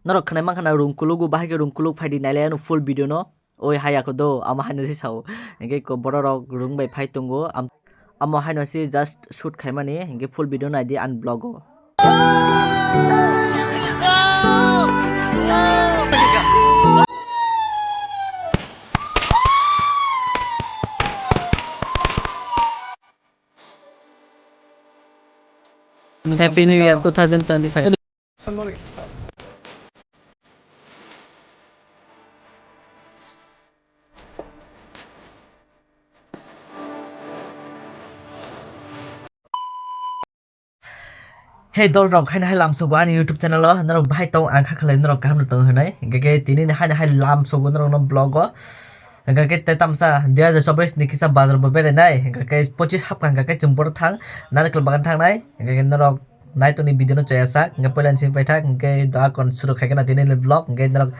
Norok khanai mang khana room kulugu bahai ke room kulug phai di naile anu full video no oi haya ko do ama haino si sao engke ko borok room bai phai tungo amo haino si just shoot khaimani engke full video nai di unblog o Happy New Year 2025. Hey dol rong khai hai lam so gwa ni YouTube channel lo norok bahai tong ang kha khalai norok kaham tong hanai engke tini hai lam so gwa norok no blog o engke te tamsa dia ja sobres ni kisa bazar bo bere nai engke 25 hap kan engke jumpor thang narakal bagan thang nai engke norok nai to ni video no chaya sak engke polan sin pai thak engke da kon suru khai kana tini le blog engke norok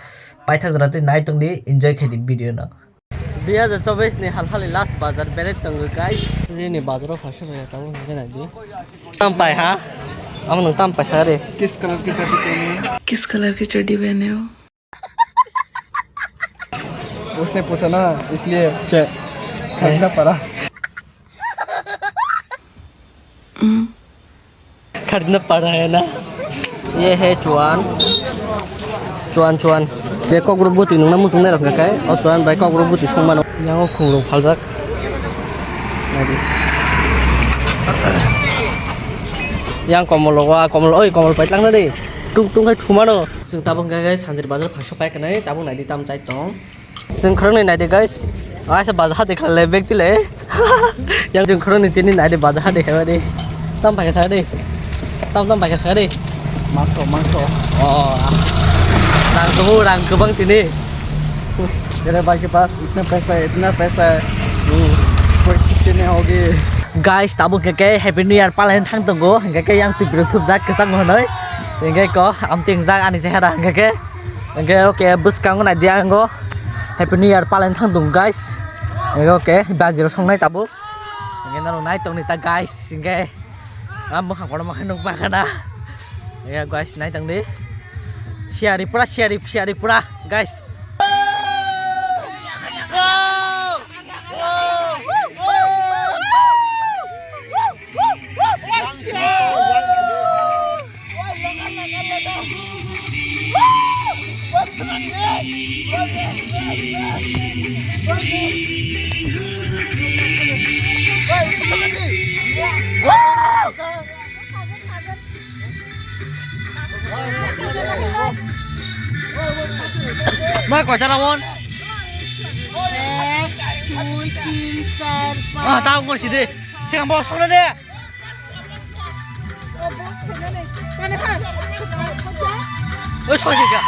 pai thak jora nai tong ni enjoy khai di video no dia ja sobres ni hal hal last bazar bere tong guys ni bazar o phasho ya taw engke na di tam pai ha हम नंगता पैसा रे किस colour की चड्डी पहनी है? किस colour की चड्डी पहने हो? उसने पूछा ना इसलिए खरीदना पड़ा। खरीदना पड़ा है ना ये है चुआन चुआन चुआन देखो ग्रुप बुती नंगना मुसुंग ने रखना काय और चुआन बाइक ग्रुप बुती संग मानो यांगो खुंगलो फालजाक नादी yang komol oi komol pai lang na di tung tung kai thuma no sing tabung guys sanjir bazar phasho pai kanai tabung nai di tam chai tong sing khorong nai di guys aisa bazar de khale bek tile yang sing khorong ni tini nai di bazar de khawa di tam pai sa di tam pai sa di मांगो oh rang kebang tini मेरे भाई के पास इतना पैसा है कोई छुट्टी नहीं होगी guys tabung ke happy new year palen thang tongo ke yang tu biru thup jak kesang honoi engke ko am ting jak ani sehara engke oke bus kang na dia ngo happy new year palen thang dong guys engke oke baziro songnai tabu engke naro nai tong ni ta guys engke am mo khang ma khanung pa kana ya guys nai tang di share pura guys Mai quả cho đâu tao ngồi xí đi xe cầm bò xong lên đi ôi sao gì kìa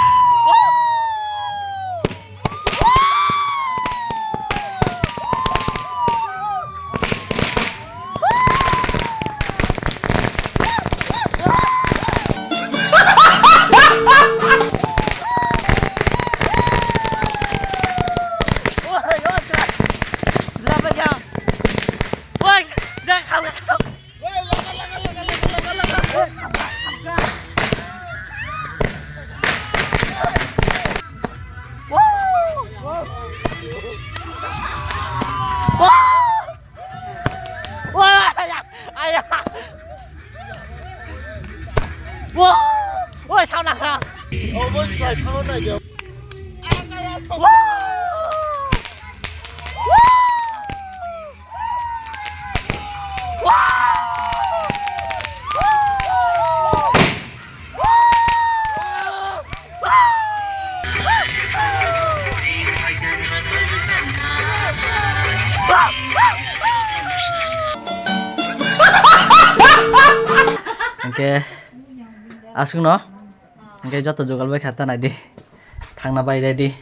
ôi sao nặng à Oke, asung no, oke jatuh jogal baik kata nadi, thang na bay ready.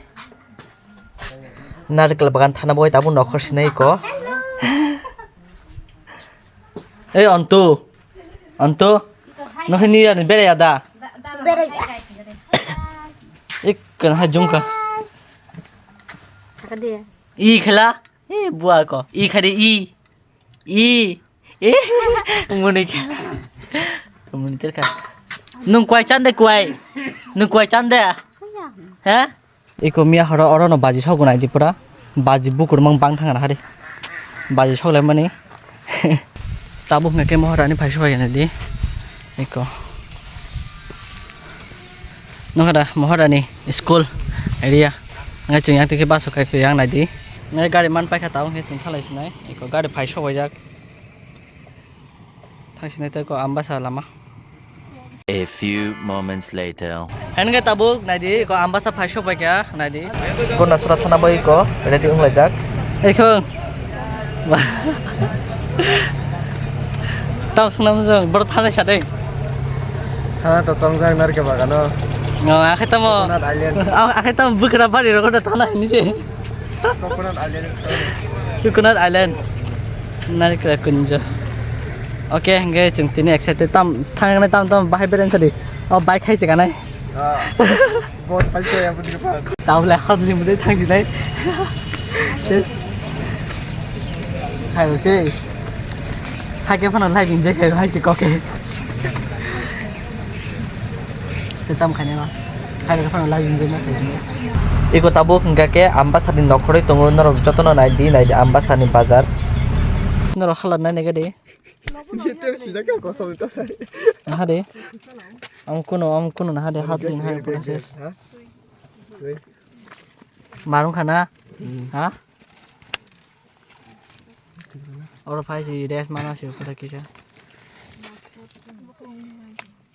Nar kelebakan thana boy tabun nokor sinai ko. Ontu, no ini ya nih bere ada. Bere. Ikan hajung ka. Cakap dia. I khela, buah ko. I khade i, ngunik. Komunitir kan. nung quay chăn đây quay chăn đây à hả iko mia haro oro no baji sau này đi pura baji bukur mang bang thang hari baji sau lem mani tabu ngake moharani phai sai này đi iko nó ada moharani school area ngay chừng yang tiki bus kai yang này đi ngay gari man pai khatau he sing thalai sinai iko gari phai sai jak thang sinai ta ko ambasa lama. A few moments later. Hen ga tabuk nadi ko ambasa phaiso pa kya nadi ko na surat thana bai ko ready ung lajak ei khong tao sunam jong bor thana sate Ha to songjang nar ke bagano. ngo akhe tamo akhe tam bukra bari ro ko thana ni se Coconut Island nari kra kunjo. Oke, nge chung tini excited tam thang na tam bahai beren sadi. Oh bike hai se kanai. बहुत पैसे है अपने पास Tao lại hot lim đấy thang gì đấy. Yes. Hai bữa xe. Hai cái phần lại bình dễ cái hai chỉ có cái. Từ tâm khai này mà. Hai cái phần lại bình dễ mà phải gì. Iko tabu hingga ke ambassador nokhori tongo naro jotono nai di ambassador bazar. Naro halat nai nega de. itu sijaknya kosong itu saya Nah deh. Am kuno nah deh hat ling hai proses. Marung khana. Hah? Ora phai si des mana si pada kisah.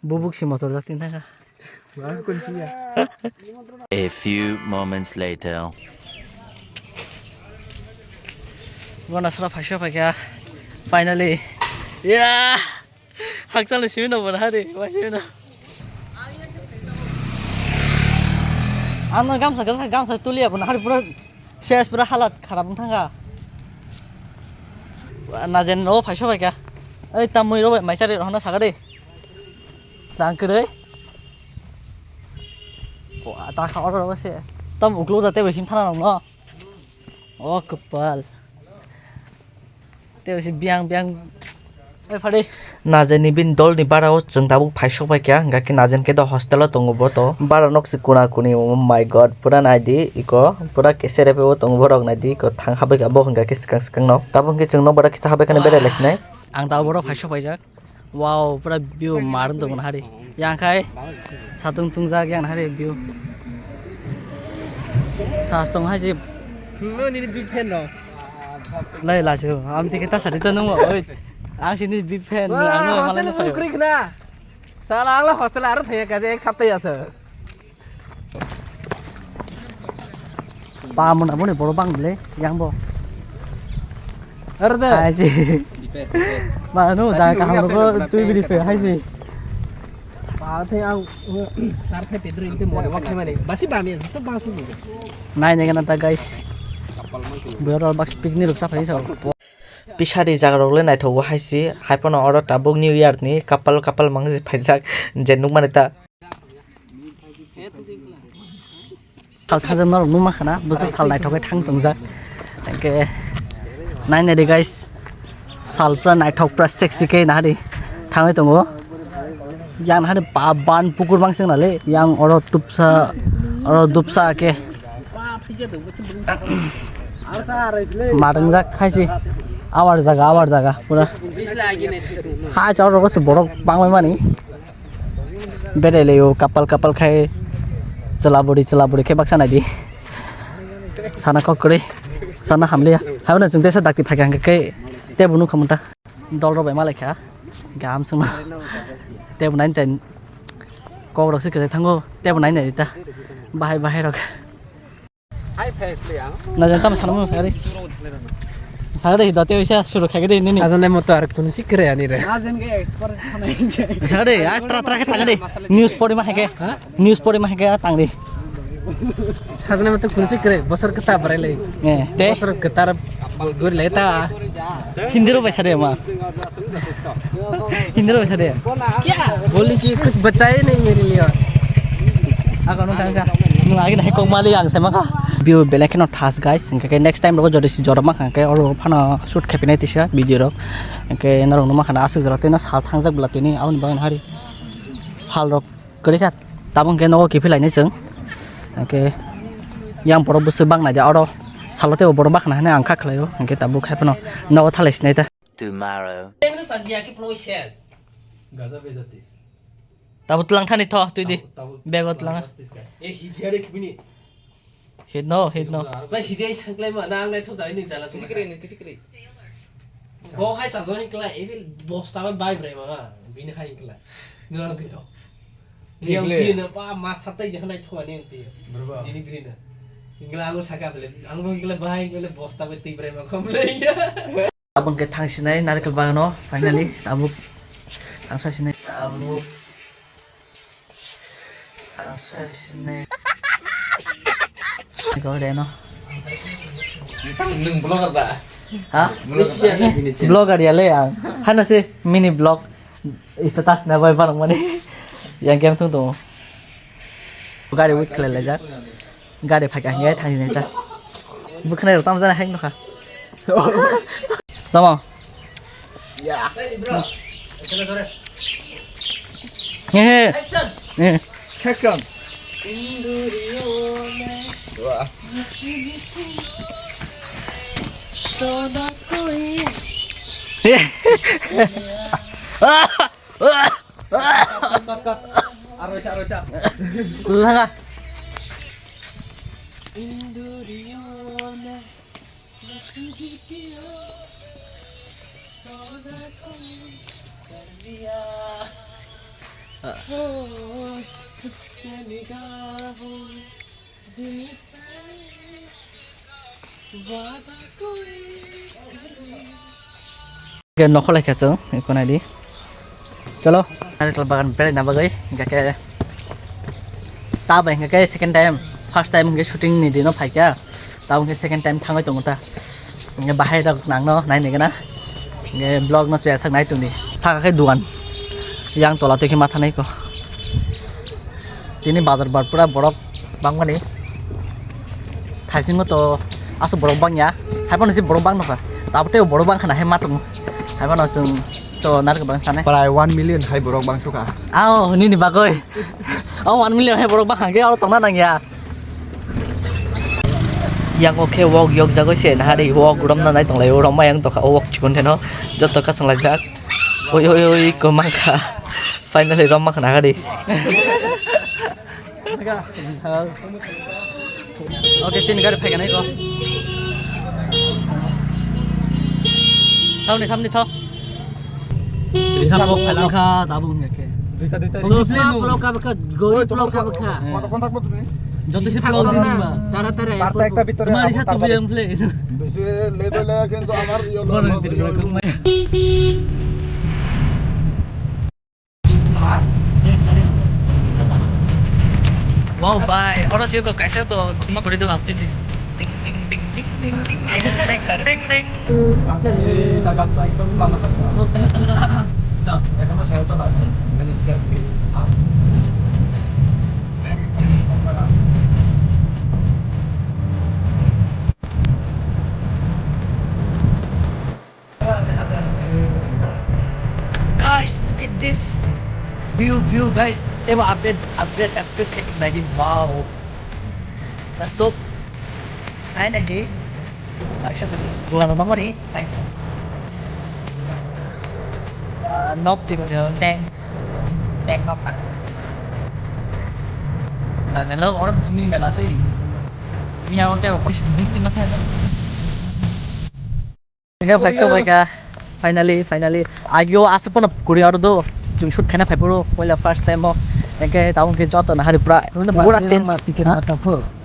Bubuk si motor jak tin thang. mana kuncinya A few moments later. Gona sara phai sha kya. Finally. Yeah. Haksan le simino bana hari. Wai simino. Ano gamsa tulia pun hari pura ses pura halat kharap thanga. Najen ro phai sha kya. Ei tamui ro mai sari rohna saga de. Dang ke dei. Wah, ta khaw ro se. Tam uklo da te be him thana no. Oh kepal. Te si biang Najen bin dol ni barao jeng tabuk phaisok bai kya gaki najen ke do hostel tongo boto baranok si kuna kuni oh my god pura naidi iko pura kesere pe tongo borok naidi ko thang habai ka bo gaki sikang no tabung ke jeng no bara kisa habai kana bere lesnai ang ta boro phaisok bai jak wow pura view marun dong hari yang kai satung tungjak yang hari view tas tong hai ji no ni big fan no lai la chu am ti kita sari to no oi ang sini big fan ang no malah ni phayo krik na salah lah hostel ar thaya ka ek saptai ase pa mon abone boro bang le yang bo ar de hai ji ma no da ka ham ro tui bi fe hai ji pa thai ang sar thai pedro inte mo wa khai mane basi ba me to basu nai ne gana ta guys bero box picnic ruk sa phai so Pisari jagarole nai thogo haisi haipono oro tabuk new year ni kapal mangji phaijak jenuk manita sal thajam nor numa khana busa sal nai thogai thang tongjak ke nai ne de guys sal pra nai thok pra sexy ke na di thangai tongo yang hane pa ban pukur bangsing na le yang oro dupsa ke marangjak khaisi awar jaga pura ha chor ro se borok bangmai mani bedele yo kapal khai chalaburi ke baksa nai di sana kokri sana hamlia hauna jingte sa dakti phagang ke te bunu khamta dol ro bai ma lekha gam sung te bunai ten ko ro se ke thango te bunai ne ta bahai ro hai phe liang na jantam sanam sari Sagade date bisa suruh kayak gini nih. azan mo to ar kun sikre ani re azan ke expert sanai Sagade as tra ke tangde. News pori mah ke. News pori mah ke tangde. azan mo to kun sikre bosar kata barele Te bosar kata gur leta Hindi ro baisa de ma. Hindi ro baisa de. क्या बोली कि कुछ बचाए नहीं मेरे लिए Ako no tangka. Nung agi nahi kong mali ang sama ka. View belek no thas guys. Ke next time ro jodi si jorma ka ke oro phana shoot khapinai tisa video ro. Ke narong no ma khana asuk jarate na sal thangjak blatini aun bang hari. sal rok kari kat tabung ke no ki philai nei sung ke yang borok busu bang na ja oro salote borok bak na ne angka khlayo ke tabu khai pano no thalai sinai ta Tomorrow. tabu tulang thani tho tu di bego tulang hit no Lại chỉ đi sang lên mà đang lên thu giải nên trả là cái này bố hay sản xuất cái lại cái bố sao bay về mà vì nó hay cái lại nó làm cái đó nhiều tiền nữa pa mà sát tay chẳng này thua nên tiền ini green nữa cái là aku sakit beli aku cái là bay cái là bố sao bay tiền về mà không lấy abang ke thang sinai narikal bang no finally tabu thang sai sinai tabu thang sai sinai có đây nó đừng blogger bà hả blogger blogger ya le yang hana sih mini blog status na boy barang mani yang game tung tung gari wik kle le jak gari phaka ngai thang ni ta bukan ada tam jana hang no kha tama ya bro sorry sorry he he Action. Arusha. Ulang ah. Cái nó không lại khả sướng con này đi chalo ada kelebaran pere na bagai cái ta bai cái second time first time cái shooting ni di no phai kya ta cái second time thangai tong ta cái bahai dak nang no nai ni kana cái blog no che sak nai tung ni sa cái duan yang tola te ki matha nai ko tini bazar bar pura borok bangmani thaising to asu borok bang ya haipon si borok bang no ka tapote borok bang khana he matung haipon chung to nar ke bang sanai Parai 1 million hai borok bang suka. ao ni bagoy ao 1 million he borok bang ge ao tong na nang ya yang oke walk yok jago se na hari walk rom na nai tong lai rom ma yang to ka walk chikon the no joto ka sang la jak oi ko mang ka finally rom ma khana ga di oke sin gar phai ka nai ko thau ni thau bisa walk phai lang kha ta bu nge ke blog ka baka gori blog ka baka Kontak mo তুমি joto si blog ni ma tara tara বার্তা একটা ভিতরে তোমার সাথে তুমি yang play বেশি late হলে কিন্তু আমার wow bye orang sih kok kayak tuh cuma beri doang ting ting ting ting ting ting ting ting ting kakak saya itu banget. Nah, ya kamu saya coba. guys look at this view guys tengok update kayak lagi wow masuk main lagi bulan nomor ni thanks nop thì đang nop à này nó có được mình là gì nhau theo một cái tính nó theo cái phải không mereka finally agio asapon kuri ardo jung shoot khana phaipo poila first time mo engke taung ke jot na hari pura change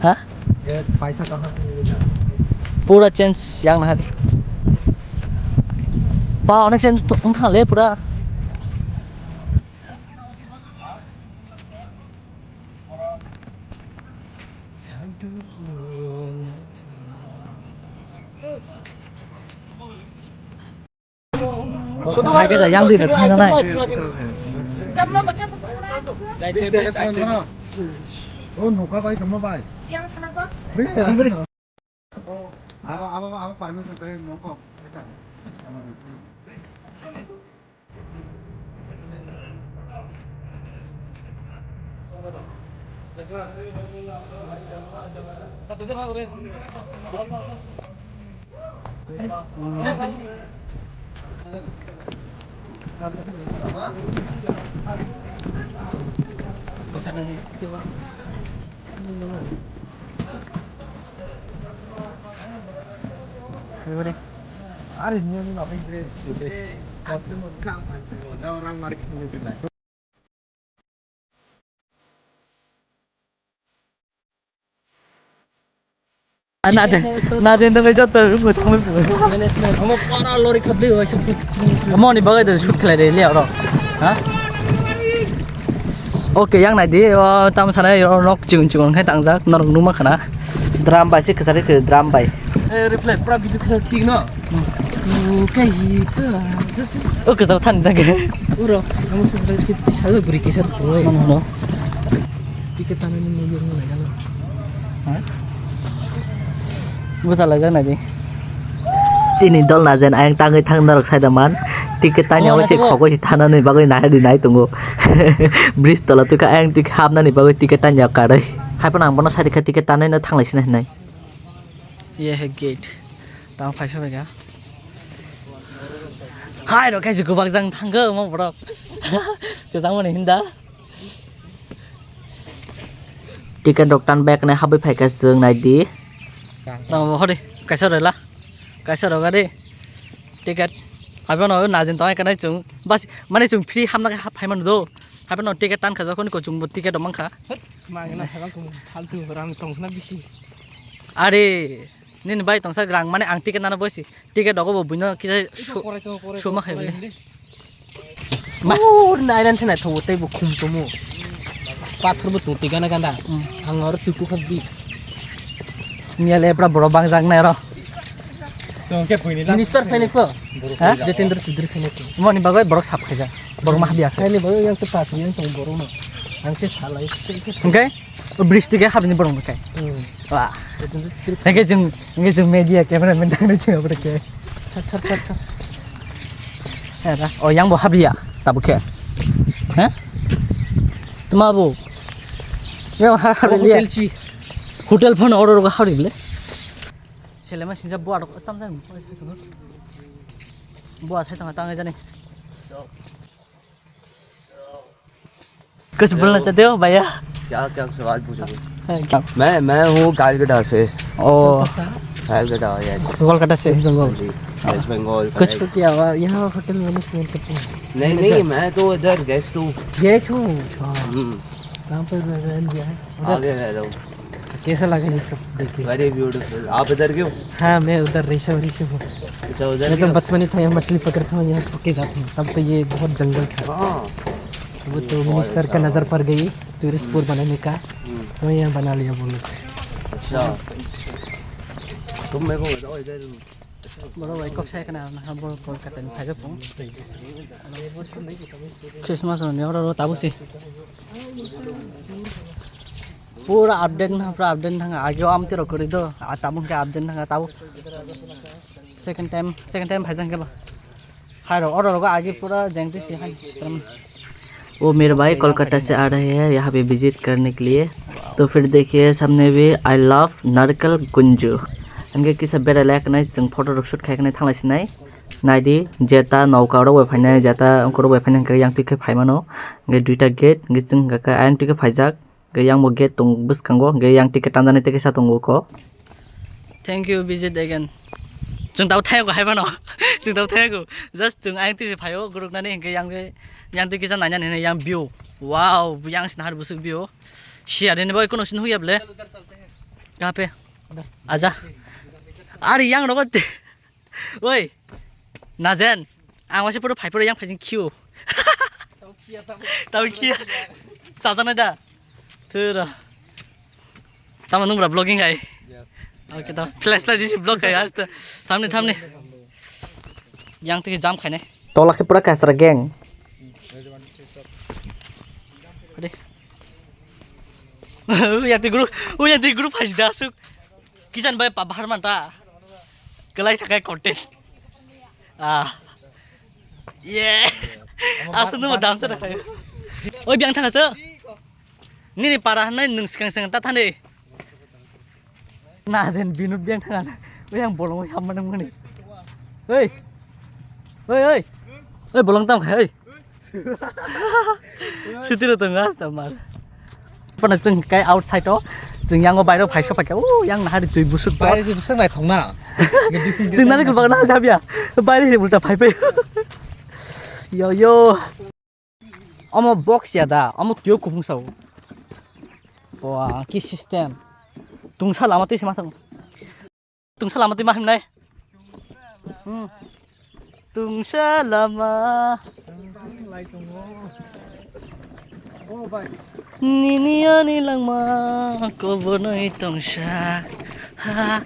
ha पैसा कहाँ pura change yang na hari ba onek change thang le pura hai cái là yang gì được thay nó này होगा भाई कम भाई आप permission पे मौका 나한테 왜 졌다 이거 정말 뭐야 Kamu para lori kebeli wes sebut. Mau nih bagai dari shoot kelai lihat orang, hah? Oke yang nanti tamu sana nok cung hai tangjak norong numa kana drum bay sih kesana itu drum bay. Reply pra video kecil no. Kayak gitu aja. Oh kesana tan dage. Uro, kamu sudah kita saya beri kisah tuh. No. Tiket tanah ini mau yang mana kan? Hah? Bisa lah jangan aja. Cini dol nazen ayang tangai tang narok saya daman. Tiket tanya wes koko si tanah nih bagai naik di naik tunggu. Bristol tuh ka ayang tiket hamna nih bagai tiket tanya kadai. Hai penang bono saya tiket tanah nih tang lagi nih. Iya gate. Tang paisa mereka. Hai dok kayak juga bangsang tangga mau bro. Kesang mana hinda? Tiket dokter back nih habis pakai seng naik di. Tao đi, cái sao rồi là, cái sao rồi cái đi, ticket, hai bên nó nãy giờ tao cái này chúng, bas, mà này chúng free ham nó hai bên đó, hai bên nó ticket tan khá con có chúng một ticket đó mang khá. Mà cái này sao cũng hal tu orang tong na bisi. Ade, nên bay tong sa grang, mà này ang ticket nó bớt ticket đó có bộ nó kia số mắc hay gì? Oh, na island sana tu teh bukum tumu. Pathur betul tiga na ganda. Angor cukup habis. Nia lepra bro bang jang nai ro. Minister fene po. Hah? Jatendra Chudri fene po. Mo ni bagai borok sap khaja. Borok mah biasa. Fene bayo yang tepat yang tong borong no. Angse salai. Okay? Bridge tiga habis ni borong kai. Wah. Nge jeng media camera mentang ni jeng apa ke. Sat. Era. Oh yang bo habis ya? Tak bukan. Hah? Tuma bo. Yang habis Hotel chi. Hotel phone order ko hari bile. Sele ma sinja buat tam tam. Buat saya tengah tengah jani. कुछ बोलना चाहते हो भैया? क्या सवाल पूछोगे? क्या? मैं हूँ कालकाटा से। ओ कालकाटा यस। कोलकाता से बंगाल। वेस्ट बंगाल। कुछ क्या हुआ यहाँ होटल मैनेजमेंट करते हैं? नहीं मैं तो इधर गेस्ट हूँ। गेस्ट हूँ। कहाँ पर रह लिया है? आगे रह रहा हूँ। कैसा लगा ये सब देख के? Very beautiful. आप इधर क्यों? हाँ मैं उधर रेशवरी से हूँ। अच्छा उधर मैं तो बचपन ही था यहाँ मछली पकड़ता हूँ यहाँ पके जाते हैं तब तो ये बहुत जंगल था। हाँ। वो तो मिनिस्टर का नज़र पड़ गई टूरिस्ट स्पॉट बनाने का तो यहाँ बना लिया बोलो। अच्छा तुम मेरे को बताओ इधर बड़ा भाई कब से करना है हम बड़ा कोलकाता में था जब क्रिसमस होने और ताबू से पूरा अपडेट था आगे आम तेरो करी दो ताबू के अपडेट था ताबू सेकंड टाइम भाईजान के बा हाय और आगे पूरा जंगली से हाय वो मेरे भाई कोलकाता से आ रहे हैं यहाँ पे विजिट करने के लिए तो फिर देखिए सामने भी आई लव नारकल गुंजू इनके किस बेरा लायक नहीं जों फटो शूट खायखने थांलायसिनाय नायदि जेता नौका रबाय फायनाय जेता अंको रबाय फायनाय के yang tike फायमानो के दुइटा गेट के जों का आं tike फायजाक के yang mo गेट tung बसखांगो के yang tike tanjane tike sa tongo ko thank you visit again जों दाउ थायागो हायबानो जों दाउ थायागो जस्ट जों आं tike फायो गुरुकनानै के yang tike जा नायनानै ने yang view wow yang sin har busuk view share ने boy कोनो sin हुई अबले कहां पे आजा अरे yang नो ओइ नाजेन आं वासे पुरो फाइपर yang फाइजिं क्यू ताउ किया जाजाना दा थोरा तामा नंबरा ब्लॉगिंग है ओके ता फ्लैश लाइट दिस ब्लॉग है आज तो थामने yang tike jam खाने तोला के पुरा कासरा गैंग अरे yang di grup हाजि दासुक किसान भाई बाहर मानता गलाई थाखाय कंटेंट ये आसुनो दाम से रखायो ओइ बियां थाखासो Nini parah nai nung sekang ta thane. Na jen binut biang thangan. Yang bolong ham manang ngani. Hei. Hei. Hei bolong tam khai. Sutiro tengah tamar. Pernah jeng kai outside to. Jeng yang bayro phai so phai. Yang na hari 2 busuk. Bayar sih besar nggak thong na. Jeng nani kelbang na sabia. Bayro sih ulta phai phai. Yo. Omo box ya da. Omo kyo kupung sau. Wah, ki system. Tungsa lama tu semasang. Tungsa lama tu mahim nai. Tungsa lama. Oh baik. Nini ani lang ma ko bonoi tungsa. Ha.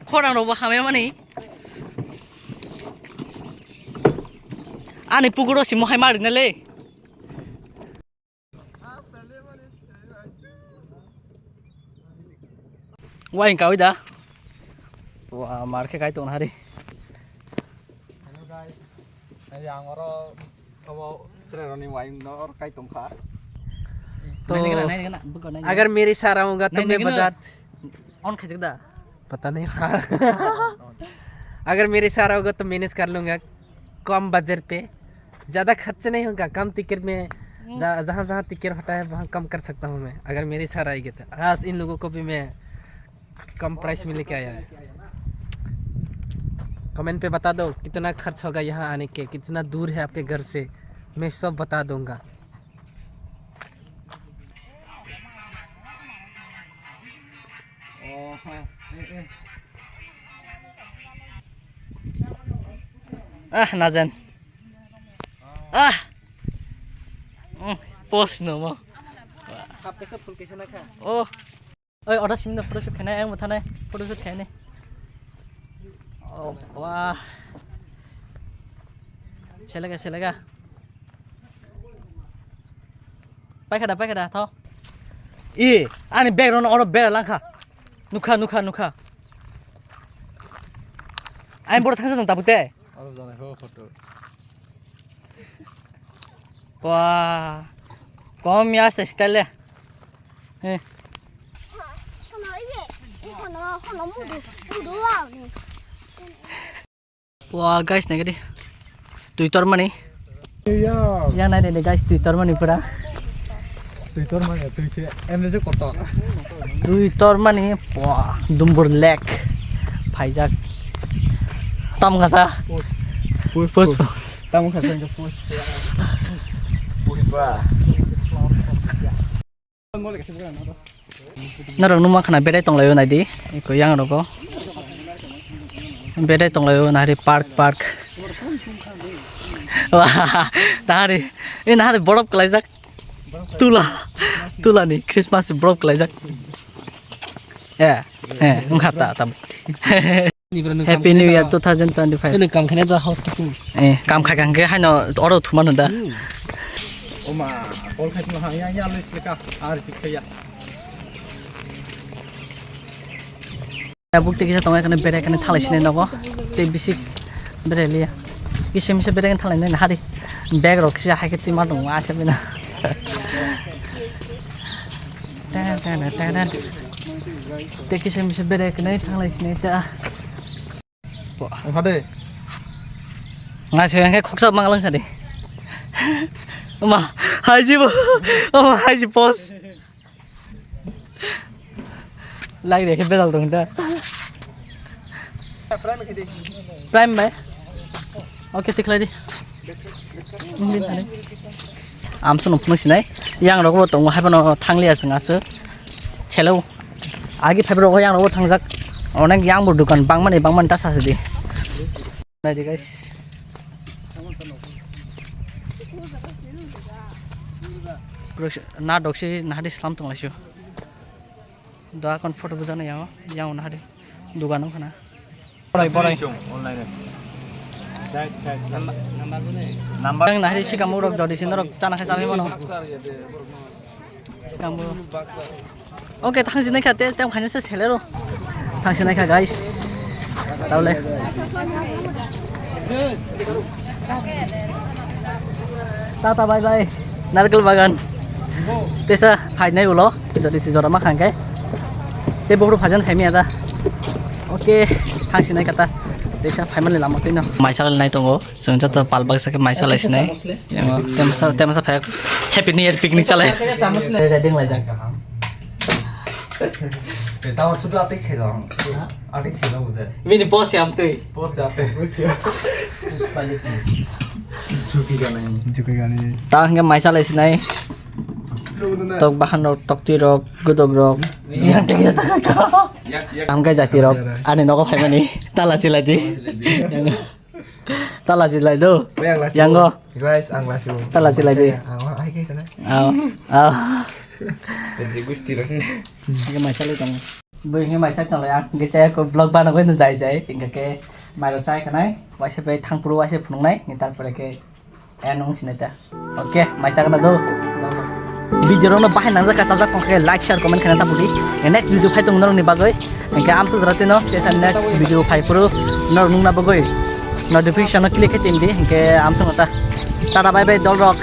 Korang ro bahame mani. Ani puguro si mohai mar nale. Wah, kau dah. Wah, marke kai tu hari. Hello guys. Yang orang kamu cerita wine nor kai tongkar. तो अगर मेरे साथ रहूँगा तो मैं बजा on खिंच दा पता नहीं अगर मेरे साथ होगा तो मैनेज कर लूँगा कम बजट पे ज़्यादा खर्च नहीं होगा कम टिकट में जहाँ जहाँ टिकट हटा है वहाँ कम कर सकता हूँ मैं अगर मेरे साथ आएगी तो आज इन लोगों को भी मैं कम प्राइस में लेके आया है कमेंट पे बता दो कितना खर्च होगा यहाँ आने के कितना दूर है आपके घर से मैं सब बता दूँगा Najan. Post no mo. आप कैसे फुल कैसे ना खा Oh. Oi, order sim na photoshoot khana ang matha nai. Photoshoot khai ne. Oh, wah. Chelega. Pai kada tho. Ani background order bear lang kha. Nukha. Ai bor thangsa ta bute. Orang jangan ho foto. Wah. Kom ya style le. Wah guys na gadi. Twitter mani. Iya. Yang na de guys Twitter mani pura. Twitter mana? Twitter. Em kotor. Twitter mani. Wah, dumbur lek. Phaijak. Tam ngasa. Post. Tamu kasih ke post. Post ba. Narang numa khana bedai tonglayo na di. Iko yang roko. Bedai tonglayo na hari park. Wah, tahari. Ini hari borop kelajak. Tula nih Christmas borop kelajak. Ya, ngata tam. Happy New Year 2025. ini kam khane da house to Kam khagang ke haino oro thuman da. Oma, kol khai tuh yang list leka harus kaya. Ya bukti kisah tongai kana bere kana thalai sine nago. Te bisik bere liya. Kisah misa bere kana thalai na hari. Bag ro kisah haketi ma dong wa sabina. Dan. Te kisah misa bere kana thalai sine ta. Hade. Nga choyang ke khoksa mangalang sade. Oma, haji bo. Oma haji pos. Lagi deh bedal dong da. Prime bay. Oke tik lagi. Amsun upnu sinai. Yang rogo tong hai pano thanglia sengasu. Chelo. Agi phaibro yang rogo thangjak. Onek yang bur dukan bangman ta sasdi. Nah di guys. Na doksi na hadis slam tong lasyo. Da kon photo bujana yang na hadi dugan khana. Borai. Online. Number yang na hadi sikamu rok jodi sinrok chana khai sami mano. Sikamu. Oke, thangsin naikha te tem khanya se selero. Thangsin naikha guys. Taule. Tata bye bye. Narkel bagan. Tesa ফাইনাই উলো যদি সিজরা মা খাঙ্গাই তে বহু ভাজন সাইমি আদা ওকে হাংসিনাই কাটা তেসা ফাইমালি লামতে ন মাইসাল নাই দङ जों जत पालबाग साके माइसा लाइसिनाय तेमसा फाय हैप्पी न्यू इयर पिकनिक चालाय रेडिं लाइजां Tahu sudah atik dong. Atik dong udah. ini bos yang tuh Bos atik. Suki kan ini. ta hingga maisa laisnai tok bahan rok tok ti rok gudog rok yang tinggi am kai jati rok ane noko phaimani tala silai di tala silai do yang go Guys, anglas itu. tala silai di Awak ai ke sana. aw Jadi gusti dah. hingga maisa lai tong bui hingga maisa tong lai hingga saya ko blog bana ko jai jai hingga ke mairo chai kanai waise pe thangpuru waise phunungnai ni tarpore ke enong sineta oke maisa kana do video rong bahay nang jaka sajak tongke like share comment khana tapuli next video phai tong norong ni bagoi engke am sujrate no tesa next video phai puru norong nung na bagoi notification click hetim di engke am sungata tada bye bye dol rock